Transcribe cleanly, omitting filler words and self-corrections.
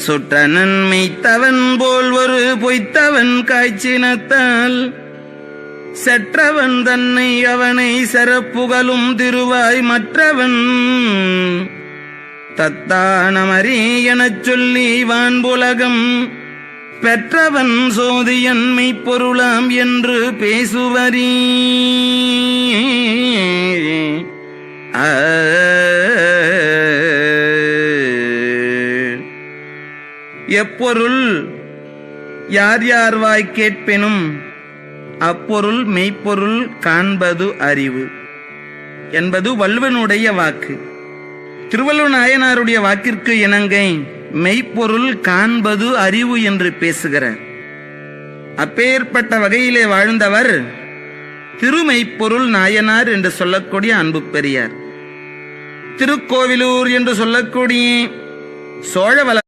சுற்றனன் மெய்த்தவன் போல் ஒரு பொய்த்தவன் காய்ச்சினத்தால் செற்றவன் தன்னை அவனை சிறப்புகழும் திருவாய் மற்றவன் தத்தானமறி எனச் சொல்லி வான்புலகம் பெற்றவன் சோதியன் மெய்ப்பொருளாம் என்று பேசுவரீ. எப்பொருள் யார் யார் வாய் கேட்பெனும் அப்பொருள் மெய்ப்பொருள் காண்பது அறிவு என்பது வள்ளுவனுடைய வாக்கு. திருவள்ளுவர் நாயனாருடைய வாக்கிற்கு இணங்கை மெய்ப்பொருள் காண்பது அறிவு என்று பேசுகிறார். அப்பேற்பட்ட வகையிலே வாழ்ந்தவர் திருமெய்ப்பொருள் நாயனார் என்று சொல்லக்கூடிய அன்பு பெரியார். திருக்கோவிலூர் என்று சொல்லக்கூடிய சோழவள